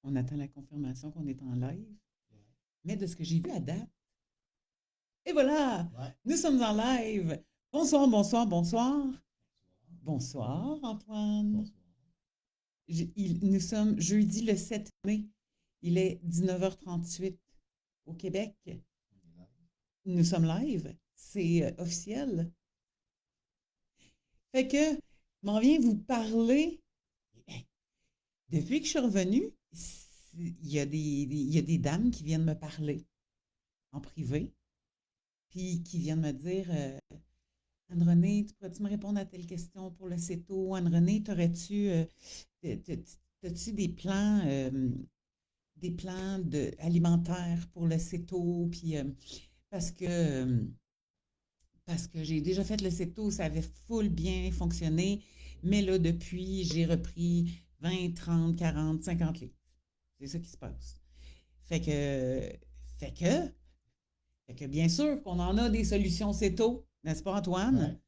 On attend la confirmation qu'on est en live. Mais de ce que j'ai vu à date, et voilà, Ouais. nous sommes en live. Bonsoir, bonsoir, bonsoir. Bonsoir, Antoine. Bonsoir. Nous sommes jeudi le 7 mai. Il est 19h38 au Québec. Nous sommes live. C'est officiel. Fait que, je m'en viens vous parler. Depuis que je suis revenue, il y a des dames qui viennent me parler en privé, puis qui viennent me dire Anne-Renée, tu pourrais-tu me répondre à telle question pour le CETO? Anne-Renée, t'as-tu des plans alimentaires pour le CETO? Puis, parce que, euh, parce que j'ai déjà fait le CETO, ça avait full bien fonctionné, mais là, depuis, j'ai repris 20, 30, 40, 50 livres. C'est ça qui se passe. Fait que, fait que, fait que bien sûr qu'on en a des solutions CETO, n'est-ce pas, Antoine? Ouais.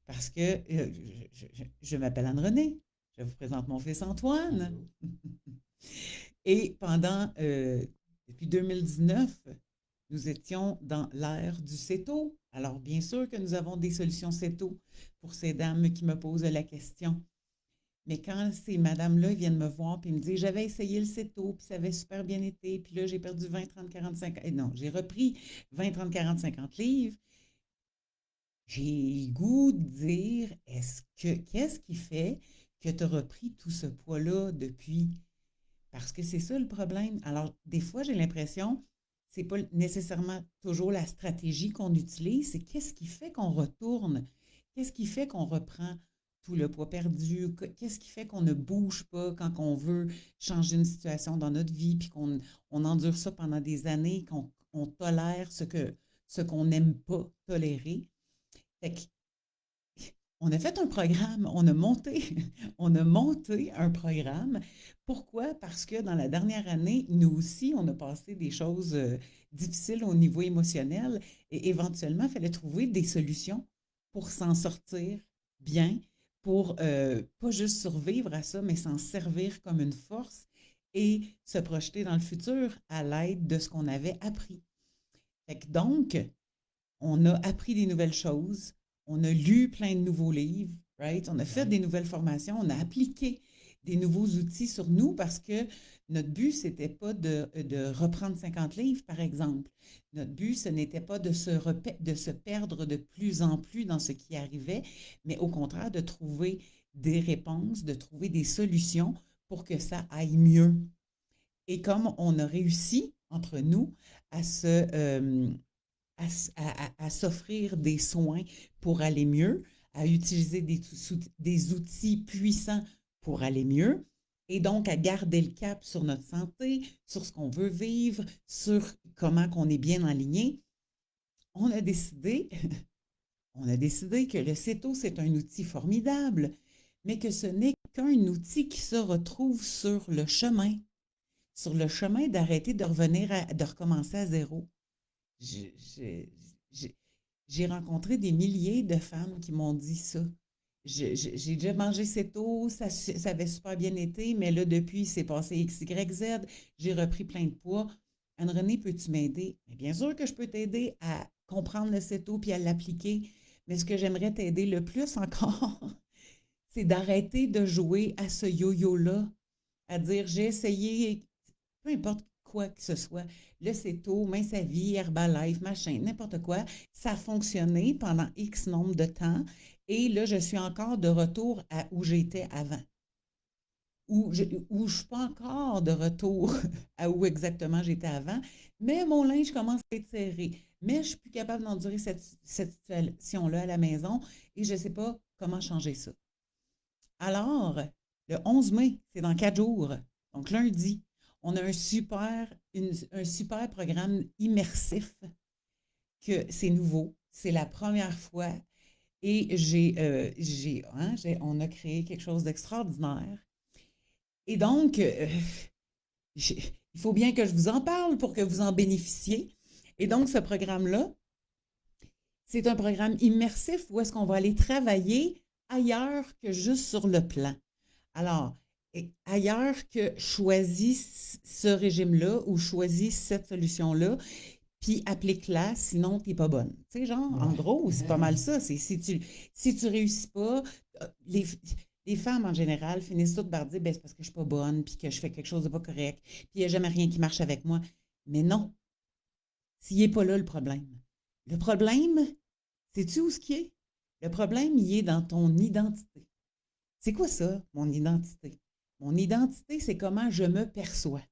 Parce que je m'appelle Anne-Renée. Je vous présente mon fils Antoine. Bonjour. Et depuis 2019, nous étions dans l'ère du CETO. Alors, bien sûr que nous avons des solutions CETO pour ces dames qui me posent la question. Mais quand ces madames-là viennent me voir et me disent j'avais essayé le CETO, puis ça avait super bien été, puis là, j'ai perdu 20, 30, 40, 50. Non, j'ai repris 20, 30, 40, 50 livres. J'ai le goût de dire qu'est-ce qui fait que tu as repris tout ce poids-là depuis? Parce que c'est ça le problème. Alors, des fois, j'ai l'impression, c'est pas nécessairement toujours la stratégie qu'on utilise, c'est qu'est-ce qui fait qu'on retourne? Qu'est-ce qui fait qu'on reprend tout le poids perdu? Qu'est-ce qui fait qu'on ne bouge pas quand on veut changer une situation dans notre vie, puis qu'on endure ça pendant des années, qu'on tolère ce qu'on n'aime pas tolérer? Fait que on a fait un programme, on a monté un programme. Pourquoi? Parce que dans la dernière année, nous aussi, on a passé des choses difficiles au niveau émotionnel et éventuellement, il fallait trouver des solutions pour s'en sortir bien, pour pas juste survivre à ça, mais s'en servir comme une force et se projeter dans le futur à l'aide de ce qu'on avait appris. Fait que donc, on a appris des nouvelles choses, on a lu plein de nouveaux livres, right? On a fait Ouais. des nouvelles formations, on a appliqué des nouveaux outils sur nous parce que notre but, c'était pas de reprendre 50 livres, par exemple. Notre but, ce n'était pas de se perdre de plus en plus dans ce qui arrivait, mais au contraire, de trouver des réponses, de trouver des solutions pour que ça aille mieux. Et comme on a réussi entre nous à se, à s'offrir des soins pour aller mieux, à utiliser des outils puissants pour aller mieux, et donc à garder le cap sur notre santé, sur ce qu'on veut vivre, sur comment qu'on est bien aligné, on a décidé, on a décidé que le CETO, c'est un outil formidable, mais que ce n'est qu'un outil qui se retrouve sur le chemin d'arrêter de de recommencer à zéro. J'ai j'ai- j'ai rencontré des milliers de femmes qui m'ont dit ça. J'ai déjà mangé CETO, ça avait super bien été, mais là, depuis, c'est passé X, Y, Z. J'ai repris plein de poids. Anne-Renée, peux-tu m'aider? Mais bien sûr que je peux t'aider à comprendre le CETO puis à l'appliquer. Mais ce que j'aimerais t'aider le plus encore, c'est d'arrêter de jouer à ce yo-yo-là, à dire j'ai essayé peu importe quoi que ce soit, le CETO, Mince à vie, Herbalife, machin, n'importe quoi, ça a fonctionné pendant X nombre de temps et là, je suis encore de retour à où j'étais avant. Où je ne suis pas encore de retour à où exactement j'étais avant, mais mon linge commence à être serré. Mais je ne suis plus capable d'endurer cette situation-là à la maison et je ne sais pas comment changer ça. Alors, le 11 mai, c'est dans 4 jours, donc lundi, on a un super programme immersif que c'est nouveau. C'est la première fois et on a créé quelque chose d'extraordinaire. Et donc, il faut bien que je vous en parle pour que vous en bénéficiez. Et donc, ce programme-là, c'est un programme immersif où est-ce qu'on va aller travailler ailleurs que juste sur le plan. Alors, ailleurs que choisis ce régime-là ou choisis cette solution-là, puis applique-la, sinon tu n'es pas bonne. Tu sais, genre, en Ouais. gros, c'est pas mal ça. C'est si tu réussis pas, les femmes en général finissent toutes par dire ben, c'est parce que je suis pas bonne, puis que je fais quelque chose de pas correct, puis il n'y a jamais rien qui marche avec moi. Mais non, s'il n'est pas là le problème. Le problème, sais-tu où ce qui est? Le problème, il est dans ton identité. C'est quoi ça, mon identité? Mon identité, c'est comment je me perçois.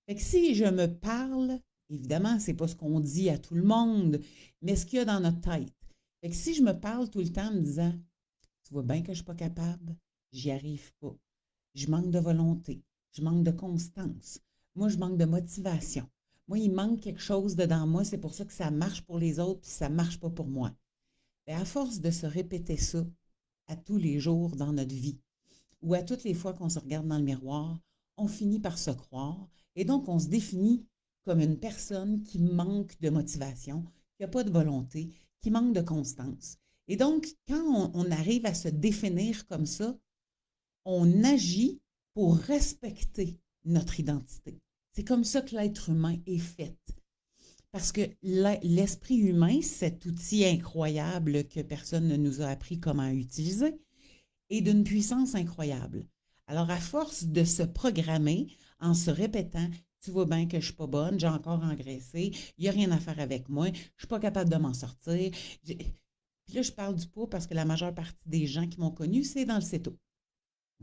Fait que si je me parle, évidemment, c'est pas ce qu'on dit à tout le monde, mais ce qu'il y a dans notre tête. Fait que si je me parle tout le temps en me disant, tu vois bien que je suis pas capable, j'y arrive pas, je manque de volonté, je manque de constance, moi, je manque de motivation. Moi, il manque quelque chose dedans moi, c'est pour ça que ça marche pour les autres, puis ça marche pas pour moi. Et à force de se répéter ça à tous les jours dans notre vie, ou à toutes les fois qu'on se regarde dans le miroir, on finit par se croire et donc on se définit comme une personne qui manque de motivation, qui n'a pas de volonté, qui manque de constance. Et donc, quand on arrive à se définir comme ça, on agit pour respecter notre identité. C'est comme ça que l'être humain est fait. Parce que l'esprit humain, cet outil incroyable que personne ne nous a appris comment utiliser, est d'une puissance incroyable. Alors, à force de se programmer en se répétant, tu vois bien que je ne suis pas bonne, j'ai encore engraissé, il n'y a rien à faire avec moi, je ne suis pas capable de m'en sortir. Puis là, je parle du poids parce que la majeure partie des gens qui m'ont connu, c'est dans le CETO.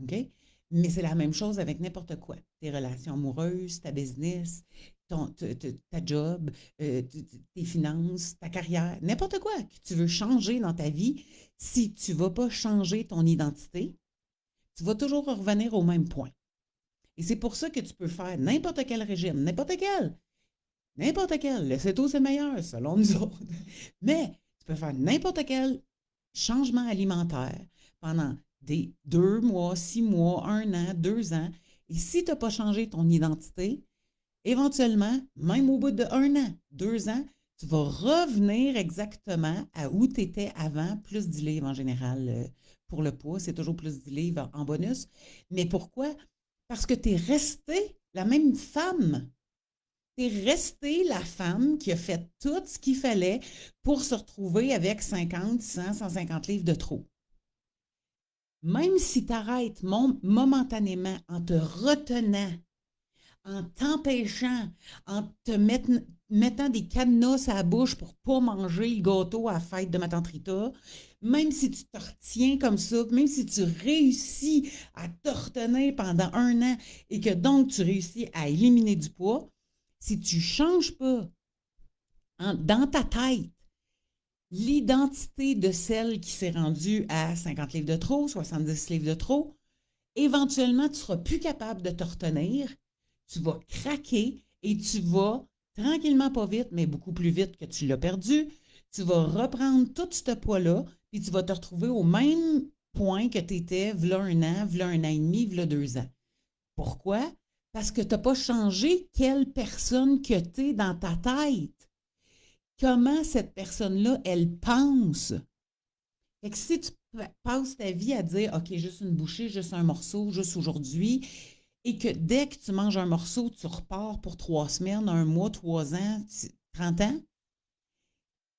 OK? Mais c'est la même chose avec n'importe quoi. Tes relations amoureuses, ta business, ta job, tes finances, ta carrière, n'importe quoi que tu veux changer dans ta vie. Si tu ne vas pas changer ton identité, tu vas toujours revenir au même point. Et c'est pour ça que tu peux faire n'importe quel régime, n'importe quel. Le CETO, c'est meilleur, selon nous autres. Mais tu peux faire n'importe quel changement alimentaire pendant des 2 mois, 6 mois, 1 an, 2 ans. Et si tu n'as pas changé ton identité, éventuellement, même au bout de 1 an, 2 ans, tu vas revenir exactement à où tu étais avant, plus 10 livres en général pour le poids. C'est toujours plus 10 livres en bonus. Mais pourquoi? Parce que tu es restée la même femme. Tu es restée la femme qui a fait tout ce qu'il fallait pour se retrouver avec 50, 100, 150 livres de trop. Même si tu arrêtes momentanément en te retenant, en t'empêchant, en te mettant des cadenas à la bouche pour ne pas manger le gâteau à la fête de ma tante Rita, même si tu te retiens comme ça, même si tu réussis à te retenir pendant 1 an et que donc tu réussis à éliminer du poids, si tu ne changes pas dans ta tête l'identité de celle qui s'est rendue à 50 livres de trop, 70 livres de trop, éventuellement, tu ne seras plus capable de te retenir, tu vas craquer et tu vas, tranquillement, pas vite, mais beaucoup plus vite que tu l'as perdu, tu vas reprendre tout ce poids-là, puis tu vas te retrouver au même point que tu étais v'là 1 an, v'là 1 an et demi, v'là 2 ans. Pourquoi? Parce que tu n'as pas changé quelle personne que tu es dans ta tête. Comment cette personne-là, elle pense. Fait que si tu passes ta vie à dire, OK, juste une bouchée, juste un morceau, juste aujourd'hui, et que dès que tu manges un morceau, tu repars pour 3 semaines, 1 mois, 3 ans, 30 ans,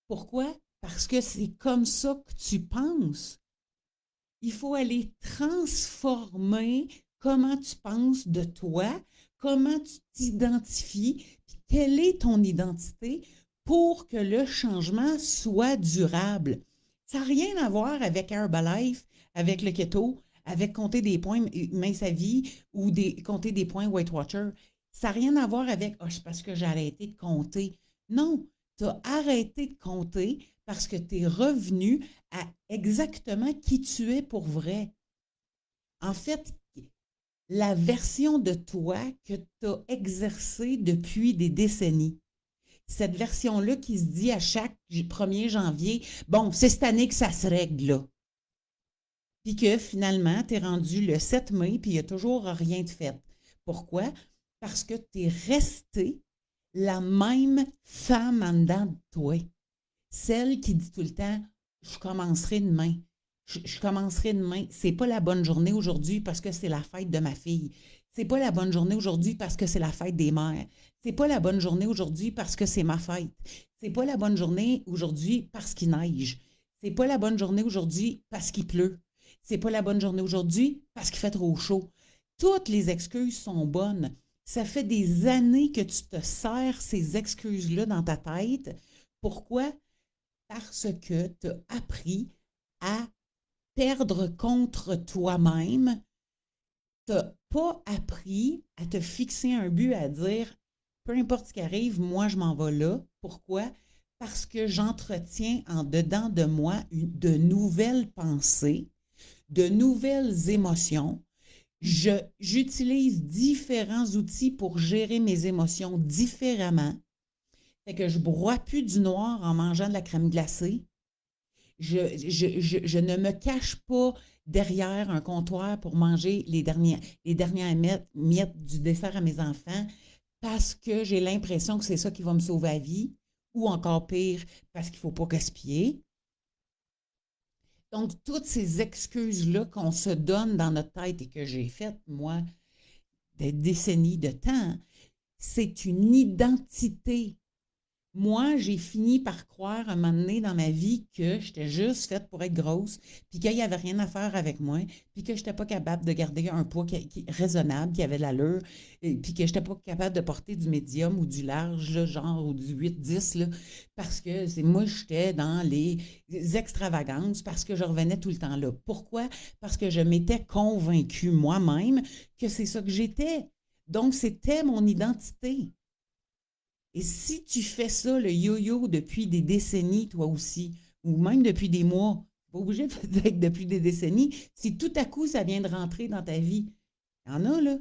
pourquoi? Parce que c'est comme ça que tu penses. Il faut aller transformer comment tu penses de toi, comment tu t'identifies, puis quelle est ton identité pour que le changement soit durable. Ça n'a rien à voir avec Herbalife, avec le keto, avec compter des points mince à vie ou compter des points Weight Watcher. Ça n'a rien à voir avec c'est parce que j'ai arrêté de compter. Non, tu as arrêté de compter parce que tu es revenu à exactement qui tu es pour vrai. En fait, la version de toi que tu as exercée depuis des décennies. Cette version-là qui se dit à chaque 1er janvier, bon, c'est cette année que ça se règle là. Puis que finalement, tu es rendu le 7 mai, puis il n'y a toujours rien de fait. Pourquoi? Parce que tu es resté la même femme en dedans de toi. Celle qui dit tout le temps, je commencerai demain, je commencerai demain. C'est pas la bonne journée aujourd'hui parce que c'est la fête de ma fille. C'est pas la bonne journée aujourd'hui parce que c'est la fête des mères. C'est pas la bonne journée aujourd'hui parce que c'est ma fête. C'est pas la bonne journée aujourd'hui parce qu'il neige. C'est pas la bonne journée aujourd'hui parce qu'il pleut. C'est pas la bonne journée aujourd'hui parce qu'il fait trop chaud. Toutes les excuses sont bonnes. Ça fait des années que tu te sers ces excuses-là dans ta tête. Pourquoi? Parce que tu as appris à perdre contre toi-même. Tu n'as pas appris à te fixer un but, à dire, peu importe ce qui arrive, moi, je m'en vais là. Pourquoi? Parce que j'entretiens en dedans de moi de nouvelles pensées, de nouvelles émotions. J'utilise différents outils pour gérer mes émotions différemment. Fait que je ne broie plus du noir en mangeant de la crème glacée. Je ne me cache pas derrière un comptoir pour manger les dernières miettes du dessert à mes enfants parce que j'ai l'impression que c'est ça qui va me sauver la vie, ou encore pire, parce qu'il ne faut pas gaspiller. Donc, toutes ces excuses-là qu'on se donne dans notre tête et que j'ai faites, moi, des décennies de temps, c'est une identité. Moi, j'ai fini par croire un moment donné dans ma vie que j'étais juste faite pour être grosse, puis qu'il n'y avait rien à faire avec moi, puis que je n'étais pas capable de garder un poids raisonnable, qui avait de l'allure, puis que je n'étais pas capable de porter du médium ou du large, là, genre, ou du 8-10, là, parce que moi, j'étais dans les extravagances, parce que je revenais tout le temps là. Pourquoi? Parce que je m'étais convaincue moi-même que c'est ça que j'étais. Donc, c'était mon identité. Et si tu fais ça, le yo-yo, depuis des décennies, toi aussi, ou même depuis des mois, pas obligé d'être depuis des décennies, si tout à coup ça vient de rentrer dans ta vie, il y en a, là,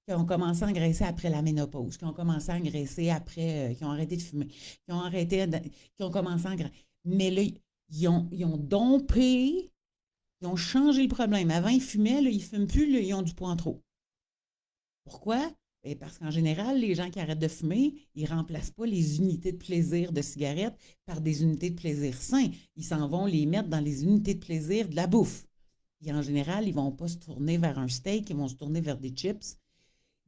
qui ont commencé à engraisser après la ménopause, qui ont commencé à engraisser après, qui ont arrêté de fumer, qui ont commencé à engraisser. Mais là, ils ont dompé, ils ont changé le problème. Avant, ils fumaient, là, ils ne fument plus, là, ils ont du poids en trop. Pourquoi? Et parce qu'en général, les gens qui arrêtent de fumer, ils ne remplacent pas les unités de plaisir de cigarettes par des unités de plaisir sains. Ils s'en vont les mettre dans les unités de plaisir de la bouffe. Et en général, ils ne vont pas se tourner vers un steak, ils vont se tourner vers des chips,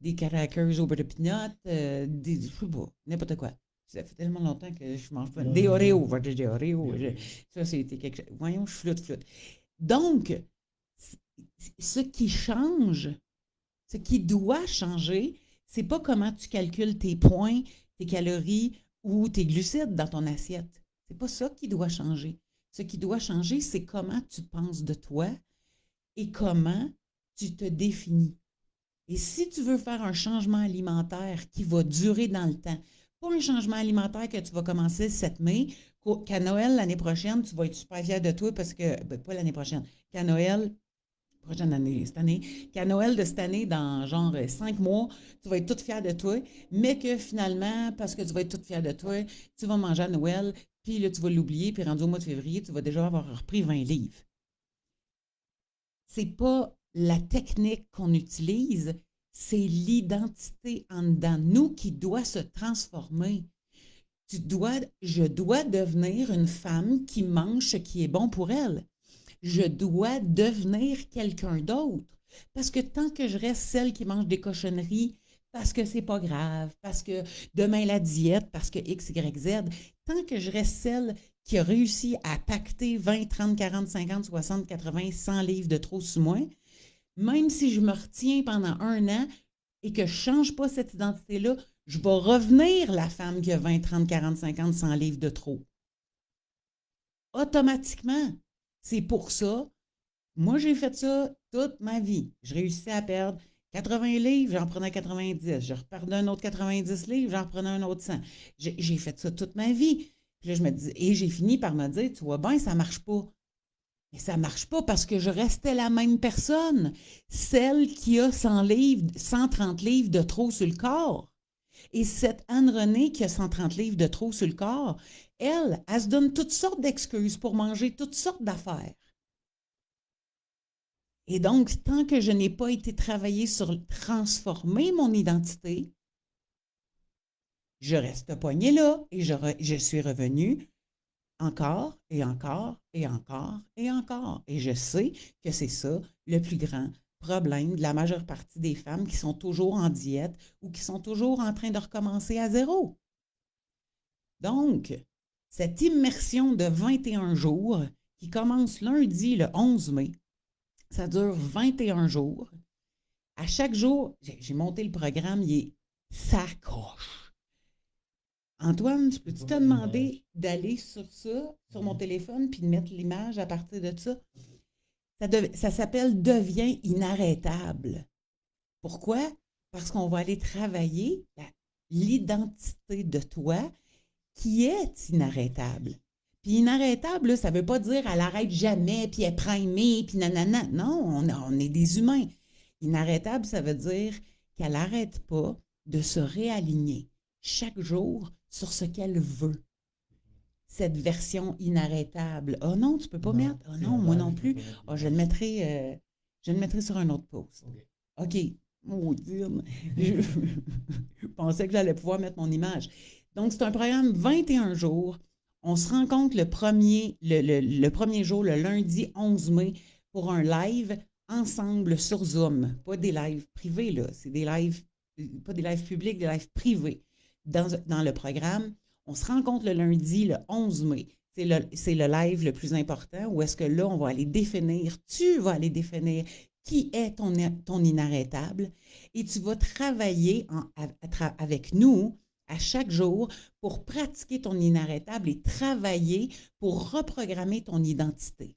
des crackers au beurre de pinot, je sais pas, n'importe quoi. Ça fait tellement longtemps que je mange pas. Des Oreos, des Oreos. Ça, c'était quelque chose. Voyons, je flotte. Donc, ce qui change, ce qui doit changer, c'est pas comment tu calcules tes points, tes calories ou tes glucides dans ton assiette. C'est pas ça qui doit changer. Ce qui doit changer, c'est comment tu penses de toi et comment tu te définis. Et si tu veux faire un changement alimentaire qui va durer dans le temps, pas un changement alimentaire que tu vas commencer le 7 mai, qu'à Noël l'année prochaine, tu vas être super fier de toi parce que, pas l'année prochaine, qu'à Noël, prochaine année, cette année, qu'à Noël de cette année, dans genre 5 mois, tu vas être toute fière de toi, mais que finalement, parce que tu vas être toute fière de toi, tu vas manger à Noël, puis là, tu vas l'oublier, puis rendu au mois de février, tu vas déjà avoir repris 20 livres. C'est pas la technique qu'on utilise, c'est l'identité en dedans de nous qui doit se transformer. Je dois devenir une femme qui mange ce qui est bon pour elle. Je dois devenir quelqu'un d'autre. Parce que tant que je reste celle qui mange des cochonneries, parce que c'est pas grave, parce que demain la diète, parce que X, Y, Z, tant que je reste celle qui a réussi à pacter 20, 30, 40, 50, 60, 80, 100 livres de trop sous moi, même si je me retiens pendant un an et que je ne change pas cette identité-là, je vais revenir la femme qui a 20, 30, 40, 50, 100 livres de trop. Automatiquement. C'est pour ça, moi j'ai fait ça toute ma vie. Je réussissais à perdre 80 livres, j'en prenais 90. Je reperdais un autre 90 livres, j'en prenais un autre 100. J'ai fait ça toute ma vie. Puis là, je me dis, et j'ai fini par me dire, tu vois bien, ça ne marche pas. Mais ça ne marche pas parce que je restais la même personne, celle qui a 100 livres, 130 livres de trop sur le corps. Et cette Anne-Renée qui a 130 livres de trop sur le corps, elle se donne toutes sortes d'excuses pour manger toutes sortes d'affaires. Et donc, tant que je n'ai pas été travaillée sur transformer mon identité, je reste poignée là et je suis revenue encore et encore et encore et encore. Et je sais que c'est ça le plus grand problème de la majeure partie des femmes qui sont toujours en diète ou qui sont toujours en train de recommencer à zéro. Donc, cette immersion de 21 jours qui commence lundi le 11 mai, ça dure 21 jours. À chaque jour, j'ai monté le programme, il est sacoche. Antoine, peux-tu te demander d'aller sur ça, sur mon téléphone, puis de mettre l'image à partir de ça? Ça s'appelle Deviens inarrêtable. Pourquoi? Parce qu'on va aller travailler l'identité de toi qui est inarrêtable. Puis inarrêtable, là, ça ne veut pas dire elle n'arrête jamais, puis elle prend aimé, puis nanana. Non, on est des humains. Inarrêtable, ça veut dire qu'elle n'arrête pas de se réaligner chaque jour sur ce qu'elle veut. Cette version inarrêtable. Oh non, tu ne peux pas mettre? Oh non, moi non plus. Oh, je le mettrai sur un autre post. OK. Oh, je pensais que j'allais pouvoir mettre mon image. Donc, c'est un programme 21 jours. On se rencontre le premier jour, le lundi 11 mai, pour un live ensemble sur Zoom. Pas des lives privés, là. C'est des lives, pas des lives publics, des lives privés. Dans le programme, on se rencontre le lundi, le 11 mai. C'est le live le plus important où est-ce que là, on va aller définir, tu vas aller définir qui est ton inarrêtable et tu vas travailler avec nous à chaque jour pour pratiquer ton inarrêtable et travailler pour reprogrammer ton identité.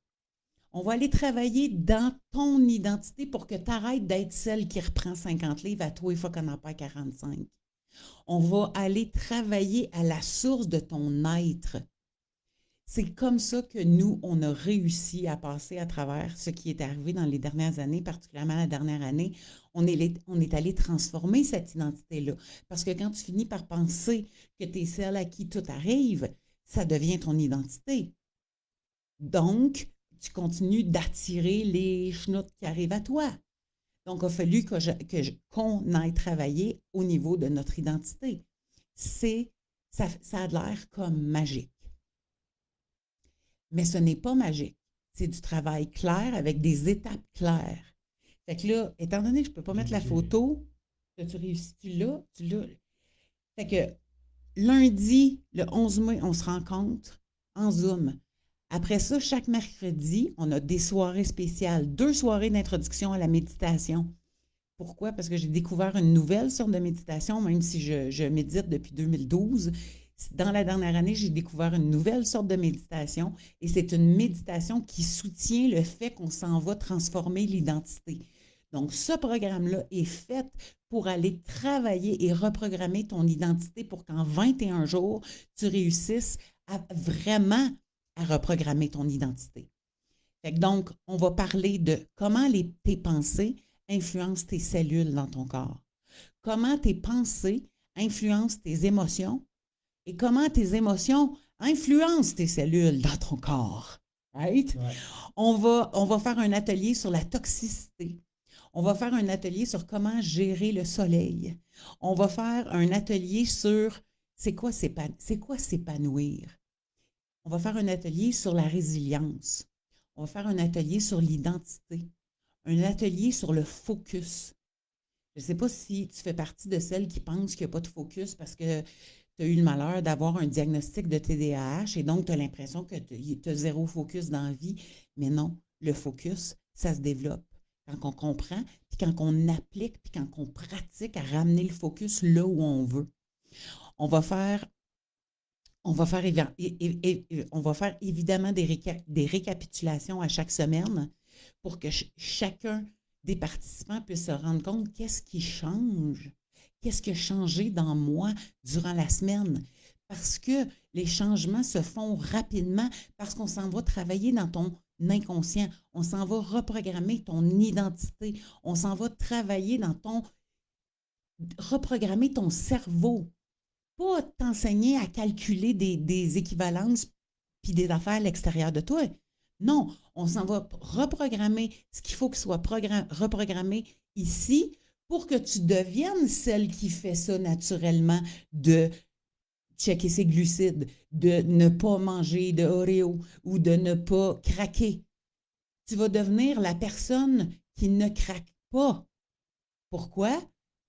On va aller travailler dans ton identité pour que tu arrêtes d'être celle qui reprend 50 livres à toi une fois qu'on en perd 45. On va aller travailler à la source de ton être. C'est comme ça que nous, on a réussi à passer à travers ce qui est arrivé dans les dernières années, particulièrement la dernière année. On est allé transformer cette identité-là. Parce que quand tu finis par penser que tu es celle à qui tout arrive, ça devient ton identité. Donc, tu continues d'attirer les chenoutes qui arrivent à toi. Donc, il a fallu qu'on aille travailler au niveau de notre identité. Ça a l'air comme magique. Mais ce n'est pas magique. C'est du travail clair avec des étapes claires. Fait que là, étant donné que je ne peux pas mettre la photo, as-tu réussi? Tu l'as? Fait que lundi, le 11 mai, on se rencontre en Zoom. Après ça, chaque mercredi, on a des soirées spéciales, 2 soirées d'introduction à la méditation. Pourquoi? Parce que j'ai découvert une nouvelle sorte de méditation, même si je médite depuis 2012. Dans la dernière année, j'ai découvert une nouvelle sorte de méditation et c'est une méditation qui soutient le fait qu'on s'en va transformer l'identité. Donc, ce programme-là est fait pour aller travailler et reprogrammer ton identité pour qu'en 21 jours, tu réussisses vraiment à reprogrammer ton identité. Fait que donc, on va parler de comment tes pensées influencent tes cellules dans ton corps. Comment tes pensées influencent tes émotions et comment tes émotions influencent tes cellules dans ton corps. Right? Ouais. On va faire un atelier sur la toxicité. On va faire un atelier sur comment gérer le soleil. On va faire un atelier sur c'est quoi s'épanouir. On va faire un atelier sur la résilience. On va faire un atelier sur l'identité. Un atelier sur le focus. Je ne sais pas si tu fais partie de celles qui pensent qu'il n'y a pas de focus parce que tu as eu le malheur d'avoir un diagnostic de TDAH et donc tu as l'impression que tu as zéro focus dans la vie. Mais non, le focus, ça se développe quand on comprend, puis quand on applique, puis quand on pratique à ramener le focus là où on veut. On va faire évidemment des récapitulations à chaque semaine pour que chacun des participants puisse se rendre compte qu'est-ce qui change. Qu'est-ce qui a changé dans moi durant la semaine? Parce que les changements se font rapidement parce qu'on s'en va travailler dans ton inconscient. On s'en va reprogrammer ton identité. On s'en va travailler reprogrammer ton cerveau. Pas t'enseigner à calculer des équivalences puis des affaires à l'extérieur de toi. Non, on s'en va reprogrammer ce qu'il faut que soit reprogrammé ici pour que tu deviennes celle qui fait ça naturellement, de checker ses glucides, de ne pas manger de Oreo ou de ne pas craquer. Tu vas devenir la personne qui ne craque pas. Pourquoi?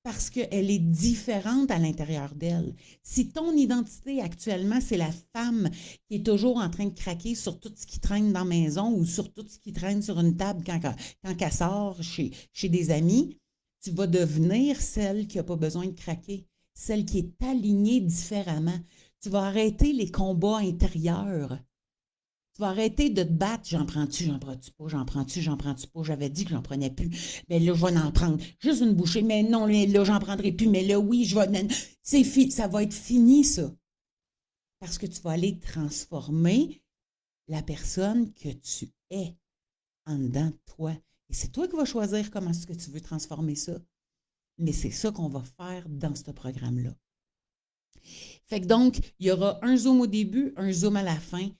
Parce qu'elle est différente à l'intérieur d'elle. Si ton identité actuellement, c'est la femme qui est toujours en train de craquer sur tout ce qui traîne dans la maison ou sur tout ce qui traîne sur une table quand elle sort chez des amis, tu vas devenir celle qui n'a pas besoin de craquer, celle qui est alignée différemment. Tu vas arrêter les combats intérieurs. Tu vas arrêter de te battre. J'en prends-tu, j'en prends-tu pas, j'en prends-tu, j'en prends-tu pas. J'avais dit que j'en prenais plus. Mais là, je vais en prendre juste une bouchée. Mais non, là, j'en prendrai plus. Mais là, oui, je vais. C'est fini. Ça va être fini, ça. Parce que tu vas aller transformer la personne que tu es en dedans de toi. Et c'est toi qui vas choisir comment est-ce que tu veux transformer ça. Mais c'est ça qu'on va faire dans ce programme-là. Fait que donc, il y aura un zoom au début, un zoom à la fin.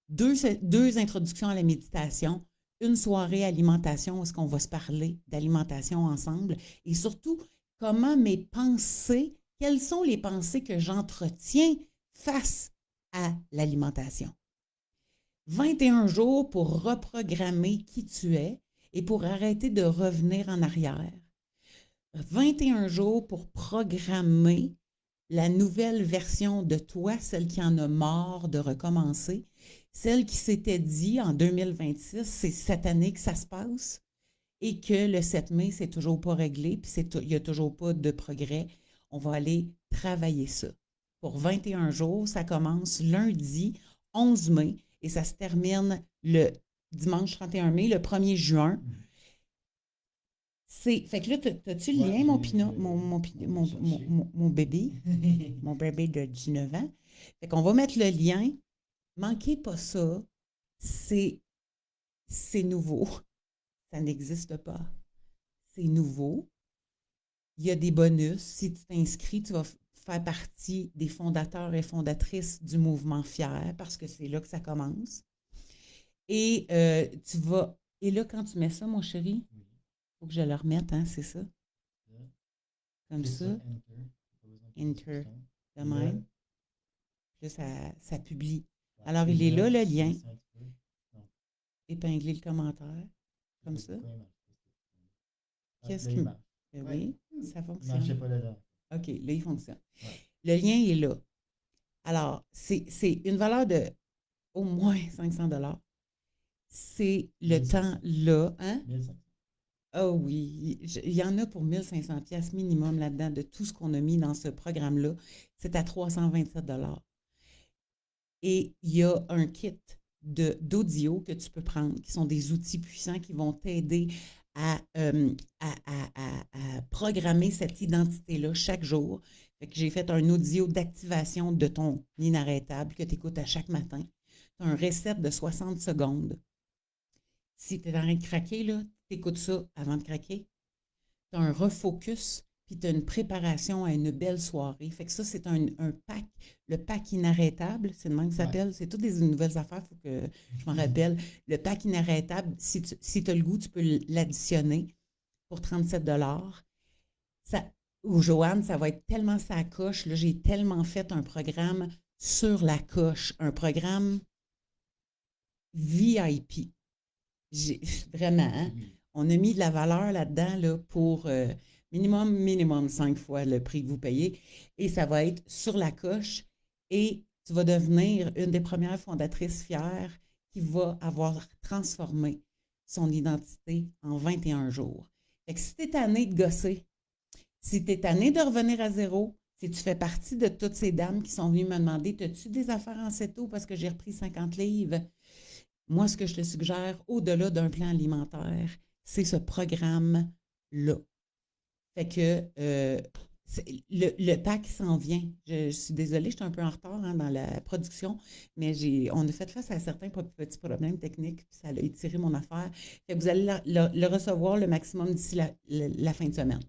Deux introductions à la méditation, une soirée alimentation où est-ce qu'on va se parler d'alimentation ensemble et surtout comment mes pensées, quelles sont les pensées que j'entretiens face à l'alimentation. 21 jours pour reprogrammer qui tu es et pour arrêter de revenir en arrière. 21 jours pour programmer la nouvelle version de toi, celle qui en a marre de recommencer, celle qui s'était dit en 2026, c'est cette année que ça se passe, et que le 7 mai, c'est toujours pas réglé, puis il n'y a toujours pas de progrès. On va aller travailler ça. Pour 21 jours, ça commence lundi 11 mai, et ça se termine le dimanche 31 mai, le 1er juin. Fait que là, t'as-tu le lien, mon bébé? Mon bébé de 19 ans. Fait qu'on va mettre le lien. Manquez pas ça. C'est nouveau. Ça n'existe pas. C'est nouveau. Il y a des bonus. Si tu t'inscris, tu vas faire partie des fondateurs et fondatrices du mouvement Fier parce que c'est là que ça commence. Et tu vas... Et là, quand tu mets ça, mon chéri, il faut que je le remette, hein, c'est ça? Comme ça. Enter. De même. Là, ça publie. Alors, il est là, le lien. Épingler le commentaire. Comme ça. Qu'est-ce qui... Oui, ça fonctionne. Je ne pas là. OK, là, il fonctionne. Ouais. Le lien est là. Alors, c'est une valeur de au moins 500 $. C'est le temps là. Hein? 1500. Ah oui, il y en a pour 1500 $ minimum là-dedans de tout ce qu'on a mis dans ce programme-là. C'est à 327 $. Et il y a un kit d'audio que tu peux prendre, qui sont des outils puissants qui vont t'aider à programmer cette identité-là chaque jour. Fait que j'ai fait un audio d'activation de ton inarrêtable que tu écoutes à chaque matin. Tu as un reset de 60 secondes. Si tu es en train de craquer, tu écoutes ça avant de craquer. Tu as un refocus, puis tu as une préparation à une belle soirée. Fait que ça, c'est un pack, le pack inarrêtable, c'est le même que ça s'appelle. Ouais. C'est toutes des nouvelles affaires, il faut que je m'en rappelle. Le pack inarrêtable, si tu as le goût, tu peux l'additionner pour 37 $. Ou Joanne, ça va être tellement sa coche. Là, j'ai tellement fait un programme sur la coche, un programme VIP. Vraiment, hein? On a mis de la valeur là-dedans là, pour minimum 5 fois le prix que vous payez. Et ça va être sur la coche. Et tu vas devenir une des premières fondatrices fières qui va avoir transformé son identité en 21 jours. Fait que si tu es tanné de gosser, si tu es tanné de revenir à zéro, si tu fais partie de toutes ces dames qui sont venues me demander « As-tu des affaires en céto parce que j'ai repris 50 livres? » Moi, ce que je te suggère, au-delà d'un plan alimentaire, c'est ce programme-là. Fait que le pack s'en vient. Je suis désolée, je suis un peu en retard dans la production, mais on a fait face à certains petits problèmes techniques, puis ça a étiré mon affaire. Fait que vous allez le recevoir le maximum d'ici la fin de semaine.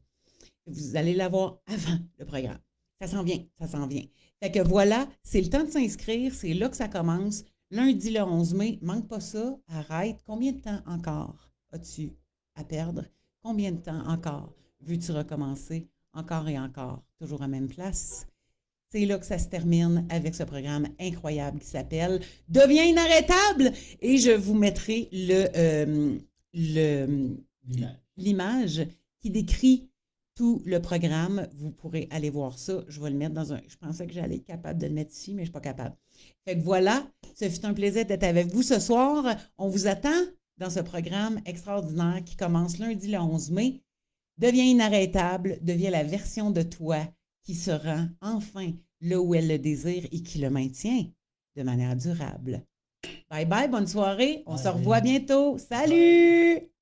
Vous allez l'avoir avant le programme. Ça s'en vient, ça s'en vient. Fait que voilà, c'est le temps de s'inscrire, c'est là que ça commence. Lundi le 11 mai, manque pas ça, arrête. Combien de temps encore as-tu à perdre? Combien de temps encore veux-tu recommencer? Encore et encore, toujours à la même place? c'est là que ça se termine avec ce programme incroyable qui s'appelle Deviens inarrêtable. Et je vous mettrai l'image qui décrit tout le programme. Vous pourrez aller voir ça. Je vais le mettre dans un... Je pensais que j'allais être capable de le mettre ici, mais je ne suis pas capable. Fait que voilà, ce fut un plaisir d'être avec vous ce soir. On vous attend dans ce programme extraordinaire qui commence lundi le 11 mai. Deviens inarrêtable, deviens la version de toi qui se rend enfin là où elle le désire et qui le maintient de manière durable. Bye bye, bonne soirée. On se revoit bientôt. Salut!